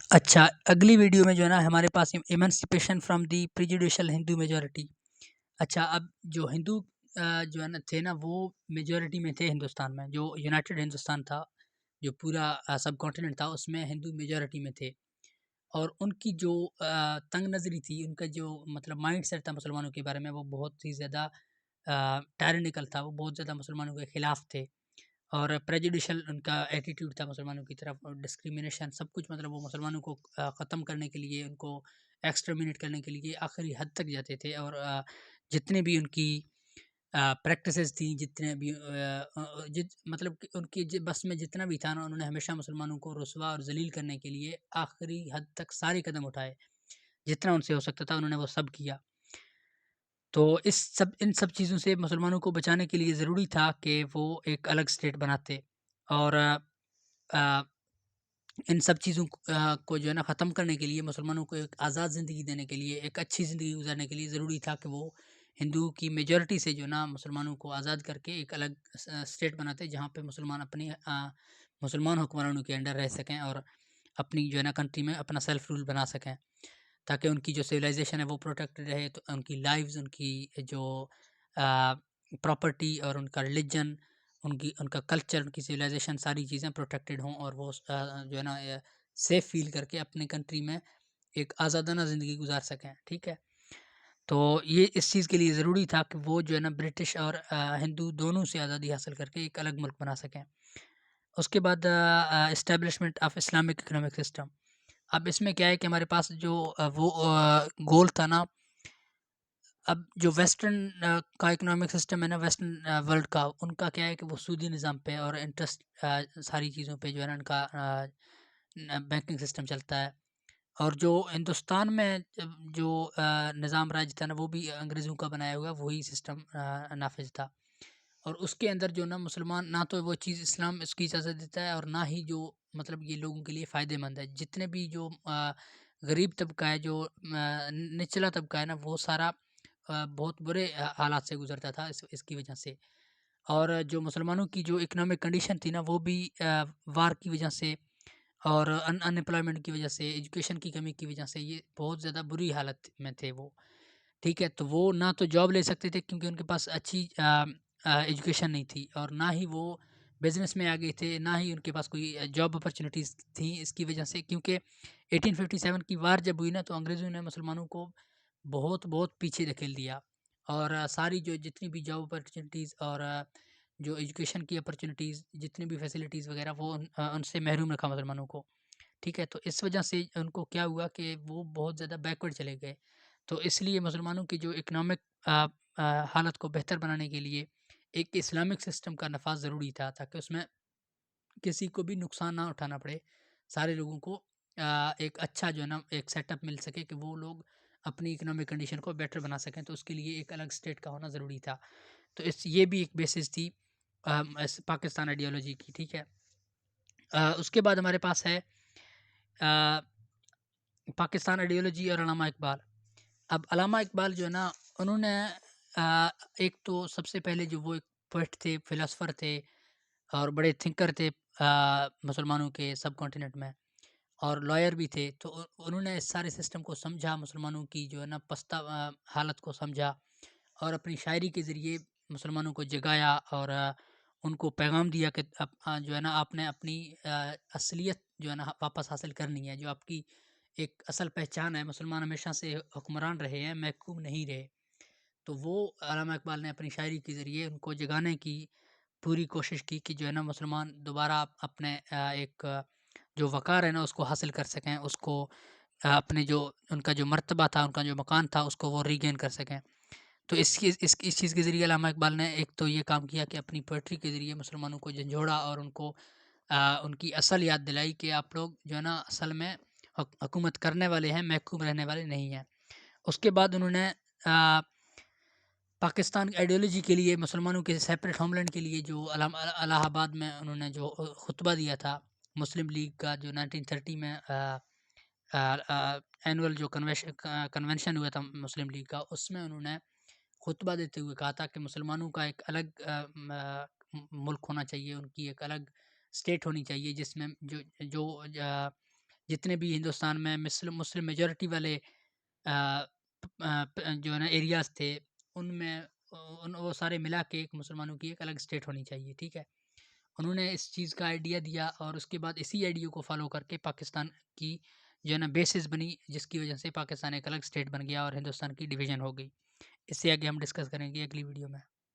اچھا، اگلی ویڈیو میں جو ہے نا ہمارے پاس ایمنسپیشن فرام دی پریجوڈیشل ہندو میجورٹی۔ اچھا، اب جو ہندو جو ہے نا تھے نا، وہ میجورٹی میں تھے ہندوستان میں، جو یونائٹڈ ہندوستان تھا، جو پورا سب کانٹیننٹ تھا، اس میں ہندو میجورٹی میں تھے۔ اور ان کی جو تنگ نظری تھی، ان کا جو مطلب مائنڈ سیٹ تھا مسلمانوں کے بارے میں، وہ بہت ہی زیادہ ٹائرنیکل تھا، وہ بہت زیادہ مسلمانوں کے خلاف تھے۔ اور پریجوڈیشل ان کا ایٹیٹیوڈ تھا مسلمانوں کی طرف، اور ڈسکریمنیشن سب کچھ، مطلب وہ مسلمانوں کو ختم کرنے کے لیے، ان کو ایکسٹرمینیٹ کرنے کے لیے آخری حد تک جاتے تھے۔ اور جتنے بھی ان کی پریکٹسز تھیں، جتنے بھی مطلب کہ ان کی بس میں جتنا بھی تھا نا، انہوں نے ہمیشہ مسلمانوں کو رسوا اور ذلیل کرنے کے لیے آخری حد تک سارے قدم اٹھائے، جتنا ان سے ہو سکتا تھا انہوں نے وہ سب کیا۔ تو ان سب چیزوں سے مسلمانوں کو بچانے کے لیے ضروری تھا کہ وہ ایک الگ اسٹیٹ بناتے، اور ان سب چیزوں کو جو ہے نا ختم کرنے کے لیے، مسلمانوں کو ایک آزاد زندگی دینے کے لیے، ایک اچھی زندگی گزارنے کے لیے ضروری تھا کہ وہ ہندو کی میجورٹی سے جو ہے نا مسلمانوں کو آزاد کر کے ایک الگ اسٹیٹ بناتے، جہاں پہ مسلمان اپنی مسلمان حکمرانوں کے انڈر رہ سکیں، اور اپنی جو ہے نا کنٹری میں اپنا سیلف رول بنا سکیں، تاکہ ان کی جو سویلائزیشن ہے وہ پروٹیکٹڈ رہے، تو ان کی لائفز، ان کی جو پراپرٹی اور ان کا ریلیجن، ان کا کلچر، ان کی سویلائزیشن، ساری چیزیں پروٹیکٹڈ ہوں، اور وہ جو ہے نا سیف فیل کر کے اپنے کنٹری میں ایک آزادانہ زندگی گزار سکیں، ٹھیک ہے۔ تو یہ اس چیز کے لیے ضروری تھا کہ وہ جو ہے نا برٹش اور ہندو دونوں سے آزادی حاصل کر کے ایک الگ ملک بنا سکیں۔ اس کے بعد establishment of Islamic economic system. اب اس میں کیا ہے کہ ہمارے پاس جو وہ گول تھا نا، اب جو ویسٹرن کا اکنامک سسٹم ہے نا، ویسٹرن ورلڈ کا، ان کا کیا ہے کہ وہ سودی نظام پہ اور انٹرسٹ ساری چیزوں پہ جو ہے نا ان کا بینکنگ سسٹم چلتا ہے۔ اور جو ہندوستان میں جو نظام راج تھا نا، وہ بھی انگریزوں کا بنایا ہوا وہی سسٹم نافذ تھا۔ اور اس کے اندر جو نا مسلمان، نہ تو وہ چیز اسلام اس کی اجازت دیتا ہے، اور نہ ہی جو مطلب یہ لوگوں کے لیے فائدہ مند ہے۔ جتنے بھی جو غریب طبقہ ہے، جو نچلا طبقہ ہے نا، وہ سارا بہت برے حالات سے گزرتا تھا اس کی وجہ سے۔ اور جو مسلمانوں کی جو اکنامک کنڈیشن تھی نا، وہ بھی وار کی وجہ سے اور ان امپلائمنٹ کی وجہ سے، ایجوکیشن کی کمی کی وجہ سے، یہ بہت زیادہ بری حالت میں تھے وہ، ٹھیک ہے۔ تو وہ نہ تو جاب لے سکتے تھے، کیونکہ ان کے پاس اچھی ایجوکیشن نہیں تھی، اور نہ ہی وہ بزنس میں آگے تھے، نہ ہی ان کے پاس کوئی جاب اپرچونیٹیز تھیں، اس کی وجہ سے، کیونکہ 1857 کی وار جب ہوئی نا، تو انگریزوں نے مسلمانوں کو بہت بہت پیچھے دھکیل دیا، اور ساری جو جتنی بھی جاب اپرچونیٹیز اور جو ایجوکیشن کی اپرچونیٹیز، جتنی بھی فیسلٹیز وغیرہ، وہ ان سے محروم رکھا مسلمانوں کو، ٹھیک ہے۔ تو اس وجہ سے ان کو کیا ہوا کہ وہ بہت زیادہ بیکورڈ چلے گئے۔ تو اس لیے مسلمانوں کی جو اکنامک حالت کو بہتر بنانے کے لیے ایک اسلامک سسٹم کا نفاذ ضروری تھا، تاکہ اس میں کسی کو بھی نقصان نہ اٹھانا پڑے، سارے لوگوں کو ایک اچھا جو ہے نا ایک سیٹ اپ مل سکے، کہ وہ لوگ اپنی اکنامک کنڈیشن کو بیٹر بنا سکیں۔ تو اس کے لیے ایک الگ اسٹیٹ کا ہونا ضروری تھا۔ تو یہ بھی ایک بیسس تھی پاکستان آئیڈیالوجی کی، ٹھیک ہے۔ اس کے بعد ہمارے پاس ہے پاکستان آئیڈیالوجی اور علامہ اقبال۔ اب علامہ اقبال جو ہے نا، انہوں نے ایک تو سب سے پہلے جو وہ ایک پوئٹ تھے، فلاسفر تھے، اور بڑے تھنکر تھے مسلمانوں کے سب کانٹیننٹ میں، اور لائر بھی تھے۔ تو انہوں نے اس سارے سسٹم کو سمجھا، مسلمانوں کی جو ہے نا پستہ حالت کو سمجھا، اور اپنی شاعری کے ذریعے مسلمانوں کو جگایا، اور ان کو پیغام دیا کہ جو ہے نا آپ نے اپنی اصلیت جو ہے نا واپس حاصل کرنی ہے، جو آپ کی ایک اصل پہچان ہے۔ مسلمان ہمیشہ سے حکمران رہے ہیں، محکوم نہیں رہے۔ تو وہ علامہ اقبال نے اپنی شاعری کے ذریعے ان کو جگانے کی پوری کوشش کی، کہ جو ہے نا مسلمان دوبارہ اپنے ایک جو وقار ہے نا اس کو حاصل کر سکیں، اس کو اپنے جو ان کا جو مرتبہ تھا، ان کا جو مکان تھا، اس کو وہ ریگین کر سکیں۔ تو اس چیز کے ذریعے علامہ اقبال نے ایک تو یہ کام کیا کہ اپنی پوئٹری کے ذریعے مسلمانوں کو جھنجھوڑا، اور ان کو ان کی اصل یاد دلائی کہ آپ لوگ جو ہے نا اصل میں حکومت کرنے والے ہیں، محکوم رہنے والے نہیں ہیں۔ اس کے بعد انہوں نے پاکستان آئیڈیالوجی کے لیے، مسلمانوں کے سیپریٹ ہوم لینڈ کے لیے، جو الہ آباد میں انہوں نے جو خطبہ دیا تھا مسلم لیگ کا، جو 1930 میں اینول جو کنونشن ہوا تھا مسلم لیگ کا، اس میں انہوں نے خطبہ دیتے ہوئے کہا تھا کہ مسلمانوں کا ایک الگ ملک ہونا چاہیے، ان کی ایک الگ اسٹیٹ ہونی چاہیے، جس میں جو جتنے بھی ہندوستان میں مسلم میجورٹی والے جو ہے نا ایریاز تھے، ان میں وہ سارے ملا کے ایک مسلمانوں کی ایک الگ اسٹیٹ ہونی چاہیے، ٹھیک ہے۔ انہوں نے اس چیز کا آئیڈیا دیا، اور اس کے بعد اسی آئیڈیا کو فالو کر کے پاکستان کی جو ہے نا بیسز بنی، جس کی وجہ سے پاکستان ایک الگ اسٹیٹ بن گیا اور ہندوستان کی ڈویژن ہو گئی۔ اس سے آگے ہم ڈسکس کریں گے اگلی ویڈیو میں۔